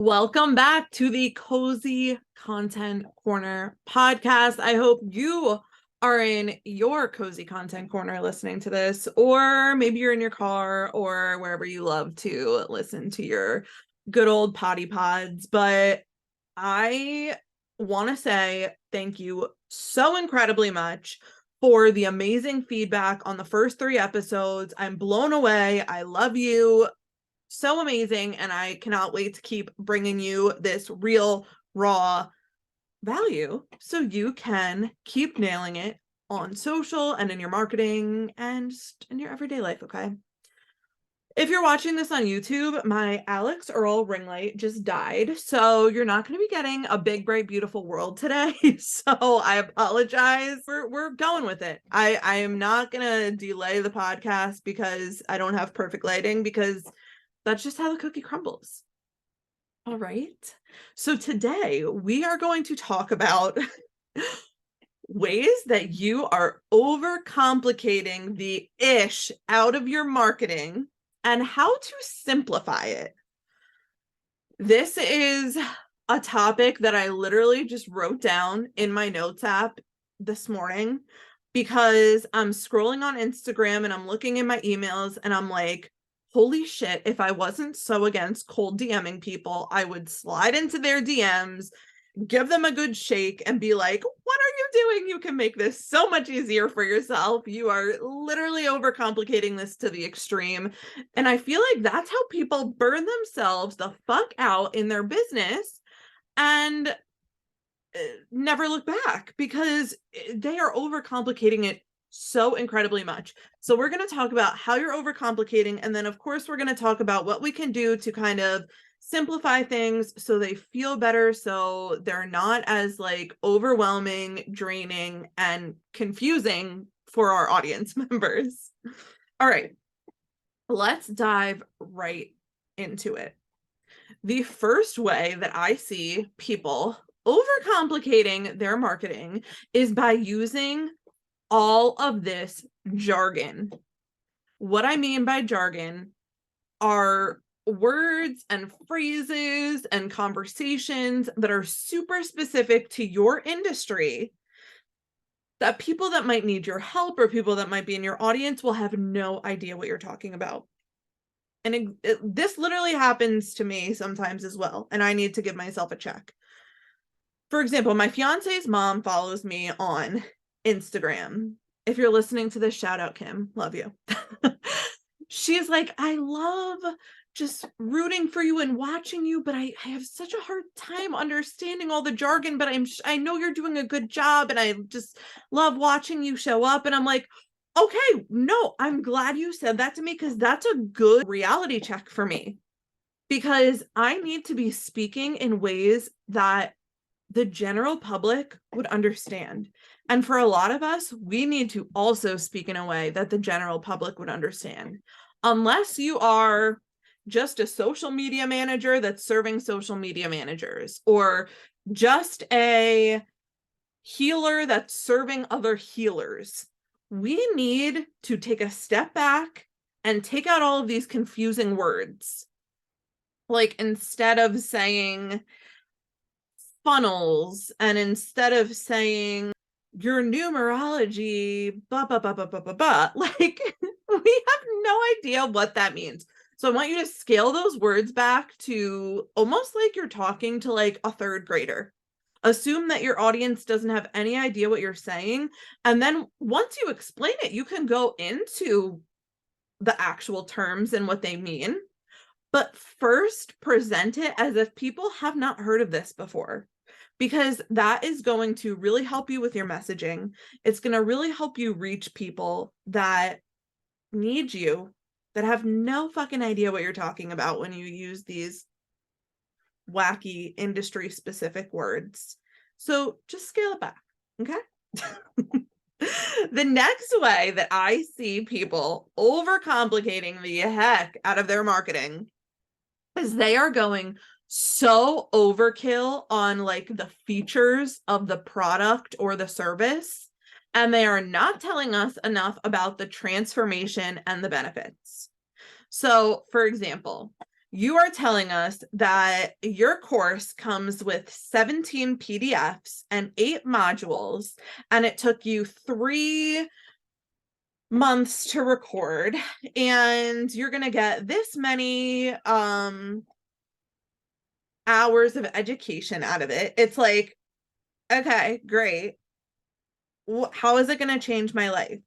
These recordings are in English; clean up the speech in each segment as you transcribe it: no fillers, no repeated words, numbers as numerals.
Welcome back to the Cozy Content Corner podcast. I hope you are in your cozy content corner listening to this, or maybe you're in your car or wherever you love to listen to your good old potty pods. But I want to say thank you so incredibly much for the amazing feedback on the first 3 episodes. I'm blown away. I love you. So amazing, and I cannot wait to keep bringing you this real raw value so you can keep nailing it on social and in your marketing and in your everyday life. Okay, if you're watching this on YouTube, my Alex Earl ring light just died, so you're not going to be getting a big bright beautiful world today. So I apologize. We're going with it. I am not going to delay the podcast because I don't have perfect lighting, because that's just how the cookie crumbles. All right. So today we are going to talk about ways that you are overcomplicating the ish out of your marketing and how to simplify it. This is a topic that I literally just wrote down in my notes app this morning because I'm scrolling on Instagram and I'm looking in my emails and I'm like, holy shit, if I wasn't so against cold DMing people, I would slide into their DMs, give them a good shake, and be like, what are you doing? You can make this so much easier for yourself. You are literally overcomplicating this to the extreme. And I feel like that's how people burn themselves the fuck out in their business and never look back because they are overcomplicating it so incredibly much. So we're going to talk about how you're overcomplicating, and then of course we're going to talk about what we can do to kind of simplify things so they feel better, so they're not as like overwhelming, draining, and confusing for our audience members. All right, let's dive right into it. The first way that I see people overcomplicating their marketing is by using all of this jargon. What I mean by jargon are words and phrases and conversations that are super specific to your industry that people that might need your help or people that might be in your audience will have no idea what you're talking about. And this literally happens to me sometimes as well, and I need to give myself a check. For example, my fiance's mom follows me on Instagram. If you're listening to this, shout out, Kim. Love you. She's like, I love just rooting for you and watching you, but I have such a hard time understanding all the jargon, but I know you're doing a good job, and I just love watching you show up. And I'm like, okay, no, I'm glad you said that to me, because that's a good reality check for me, because I need to be speaking in ways that the general public would understand. And for a lot of us, we need to also speak in a way that the general public would understand. Unless you are just a social media manager that's serving social media managers, or just a healer that's serving other healers. We need to take a step back and take out all of these confusing words. Like, instead of saying funnels, and instead of saying your numerology, blah, blah, blah, blah, blah, blah, blah, like, we have no idea what that means. So I want you to scale those words back to almost like you're talking to like a 3rd grader. Assume that your audience doesn't have any idea what you're saying. And then once you explain it, you can go into the actual terms and what they mean. But first, present it as if people have not heard of this before, because that is going to really help you with your messaging. It's going to really help you reach people that need you, that have no fucking idea what you're talking about when you use these wacky industry-specific words. So just scale it back, okay? The next way that I see people overcomplicating the heck out of their marketing is they are going so overkill on like the features of the product or the service, and they are not telling us enough about the transformation and the benefits. So, for example, You are telling us that your course comes with 17 PDFs and 8 modules, and it took you 3 months to record, and you're going to get this many hours of education out of it. It's like, okay, great. How is it going to change my life?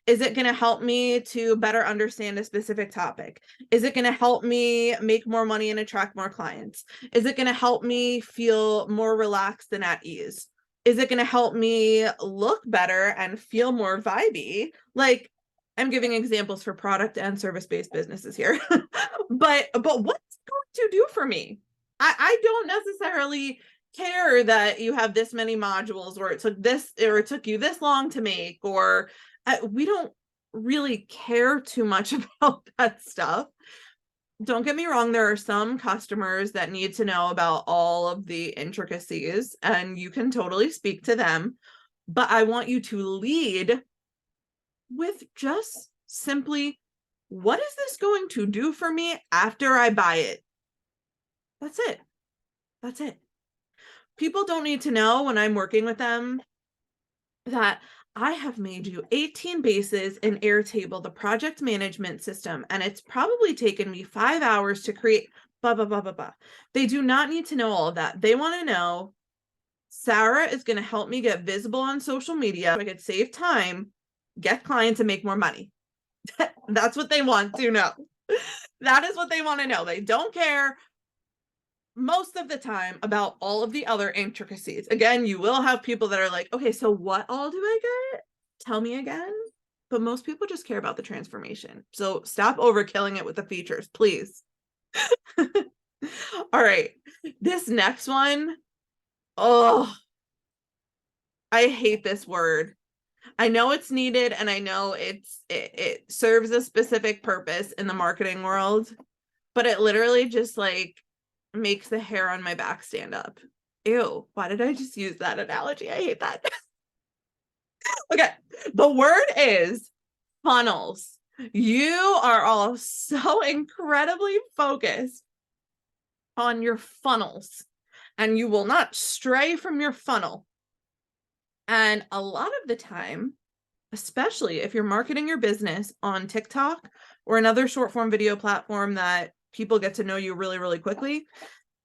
Is it going to help me to better understand a specific topic? Is it going to help me make more money and attract more clients? Is it going to help me feel more relaxed and at ease? Is it going to help me look better and feel more vibey? Like, I'm giving examples for product and service-based businesses here. but what's it going to do for me? I don't necessarily care that you have this many modules, or it took you this long to make, or we don't really care too much about that stuff. Don't get me wrong, there are some customers that need to know about all of the intricacies, and you can totally speak to them, but I want you to lead with just simply, what is this going to do for me after I buy it? That's it. That's it. People don't need to know when I'm working with them that I have made you 18 bases in Airtable, the project management system, and it's probably taken me 5 hours to create blah, blah, blah, blah, blah. They do not need to know all of that. They want to know Sarah is going to help me get visible on social media so I could save time, get clients, and make more money. That's what they want to know. That is what they want to know. They don't care most of the time about all of the other intricacies. Again, you will have people that are like, okay, so what all do I get? Tell me again. But most people just care about the transformation. So stop overkilling it with the features, please. All right. This next one. Oh, I hate this word. I know it's needed, and I know it serves a specific purpose in the marketing world, but it literally just like makes the hair on my back stand up. Ew, why did I just use that analogy? I hate that. Okay, the word is funnels. You are all so incredibly focused on your funnels, and you will not stray from your funnel. And a lot of the time, especially if you're marketing your business on TikTok or another short form video platform that people get to know you really, really quickly,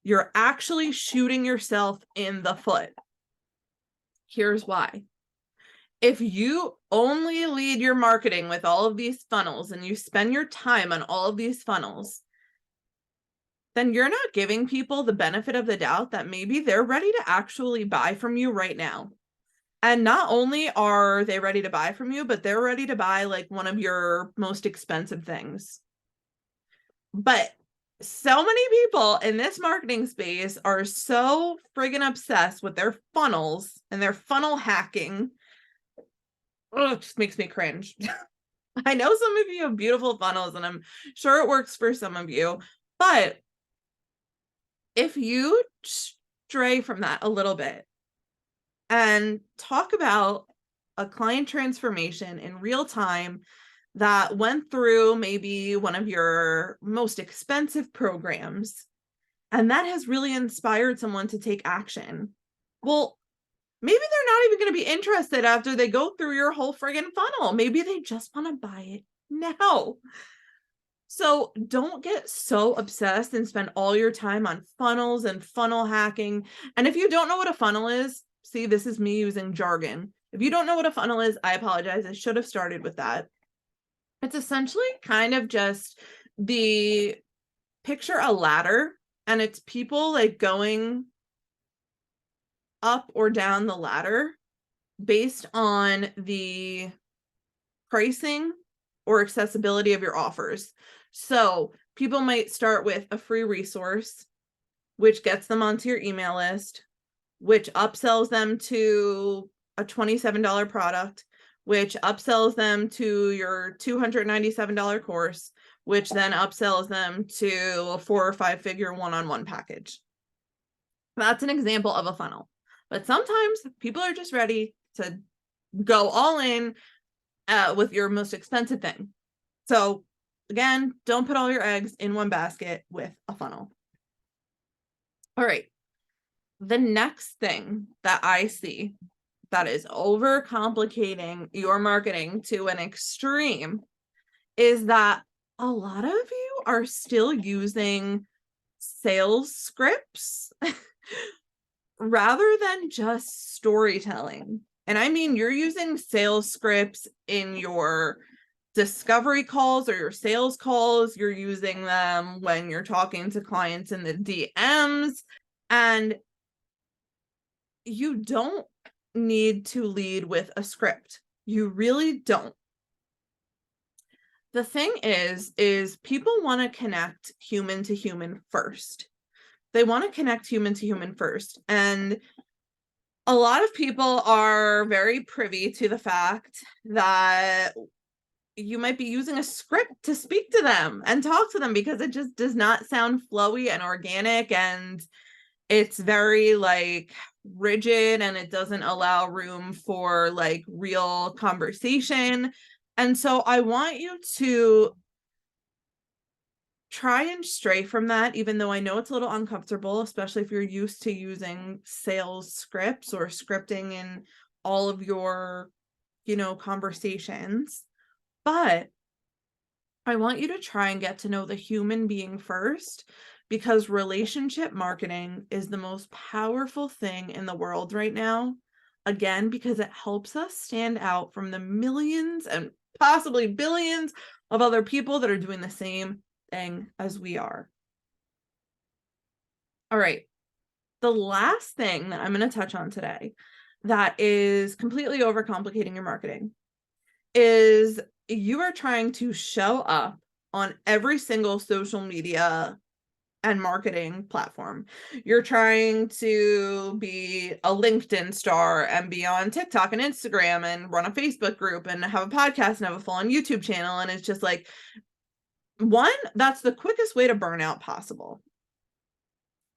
you're actually shooting yourself in the foot. Here's why. If you only lead your marketing with all of these funnels and you spend your time on all of these funnels, then you're not giving people the benefit of the doubt that maybe they're ready to actually buy from you right now. And not only are they ready to buy from you, but they're ready to buy like one of your most expensive things. But so many people in this marketing space are so friggin' obsessed with their funnels and their funnel hacking. Oh, it just makes me cringe. I know some of you have beautiful funnels, and I'm sure it works for some of you, but if you stray from that a little bit and talk about a client transformation in real time that went through maybe one of your most expensive programs, and that has really inspired someone to take action, well, maybe they're not even going to be interested after they go through your whole friggin' funnel. Maybe they just want to buy it now. So don't get so obsessed and spend all your time on funnels and funnel hacking. And if you don't know what a funnel is, see, this is me using jargon. If you don't know what a funnel is, I apologize. I should have started with that. It's essentially kind of just the picture a ladder, and it's people like going up or down the ladder based on the pricing or accessibility of your offers. So people might start with a free resource, which gets them onto your email list, which upsells them to a $27 product, which upsells them to your $297 course, which then upsells them to a 4 or 5 figure one-on-one package. That's an example of a funnel. But sometimes people are just ready to go all in with your most expensive thing. So again, don't put all your eggs in one basket with a funnel. All right. The next thing that I see that is overcomplicating your marketing to an extreme is that a lot of you are still using sales scripts rather than just storytelling. And I mean, you're using sales scripts in your discovery calls or your sales calls. You're using them when you're talking to clients in the DMs, and you don't need to lead with a script. You really don't. The thing is people want to connect human to human first. They want to connect human to human first. And a lot of people are very privy to the fact that you might be using a script to speak to them and talk to them because it just does not sound flowy and organic, and it's very like rigid, and it doesn't allow room for like real conversation. And so I want you to try and stray from that, even though I know it's a little uncomfortable, especially if you're used to using sales scripts or scripting in all of your, conversations. But I want you to try and get to know the human being first, because relationship marketing is the most powerful thing in the world right now. Again, because it helps us stand out from the millions and possibly billions of other people that are doing the same thing as we are. All right. The last thing that I'm going to touch on today that is completely overcomplicating your marketing is you are trying to show up on every single social media and marketing platform. You're trying to be a LinkedIn star and be on TikTok and Instagram and run a Facebook group and have a podcast and have a full-on YouTube channel. And it's just like, one, that's the quickest way to burn out possible.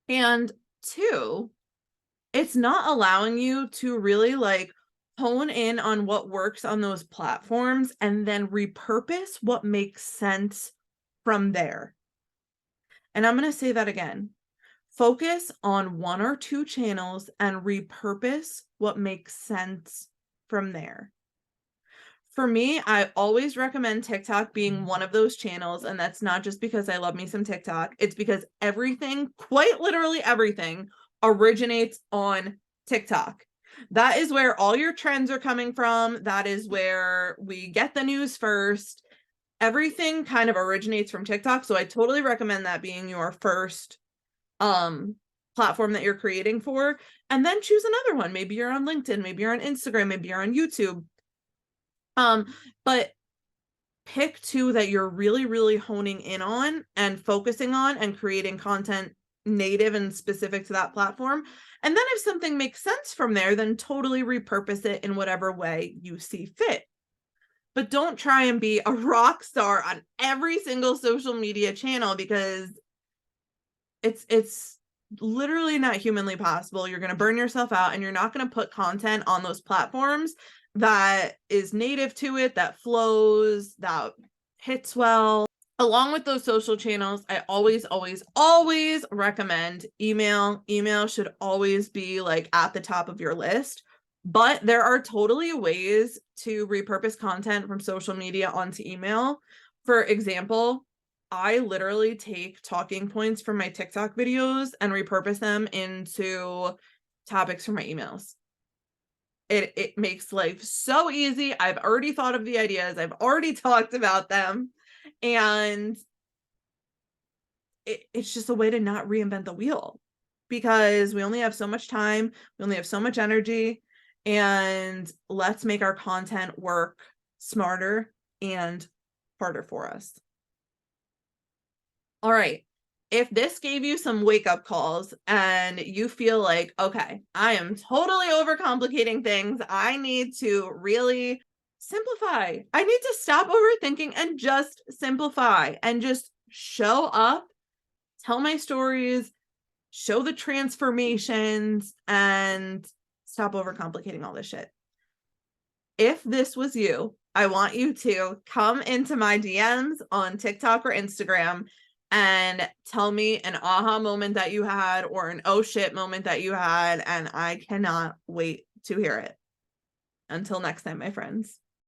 And two, it's not allowing you to really like hone in on what works on those platforms and then repurpose what makes sense from there. And I'm going to say that again. Focus on one or two channels and repurpose what makes sense from there. For me, I always recommend TikTok being one of those channels, and that's not just because I love me some TikTok. It's because everything, quite literally everything, originates on TikTok. That is where all your trends are coming from. That is where we get the news first. Everything kind of originates from TikTok, so I totally recommend that being your first platform that you're creating for, and then choose another one. Maybe you're on LinkedIn, maybe you're on Instagram, maybe you're on YouTube. But pick two that you're really, really honing in on and focusing on and creating content native and specific to that platform. And then if something makes sense from there, then totally repurpose it in whatever way you see fit. But don't try and be a rock star on every single social media channel, because it's literally not humanly possible. You're going to burn yourself out, and you're not going to put content on those platforms that is native to it, that flows, that hits well. Along with those social channels, I always, always, always recommend email. Email should always be like at the top of your list. But there are totally ways to repurpose content from social media onto email. For example, I literally take talking points from my TikTok videos and repurpose them into topics for my emails. It makes life so easy. I've already thought of the ideas. I've already talked about them. And it's just a way to not reinvent the wheel, because we only have so much time. We only have so much energy. And let's make our content work smarter and harder for us. All right. If this gave you some wake-up calls and you feel like, okay, I am totally overcomplicating things, I need to really simplify. I need to stop overthinking and just simplify and just show up, tell my stories, show the transformations, and stop overcomplicating all this shit. if this was you, I want you to come into my DMs on TikTok or Instagram and tell me an aha moment that you had or an oh shit moment that you had. And I cannot wait to hear it. Until next time, my friends.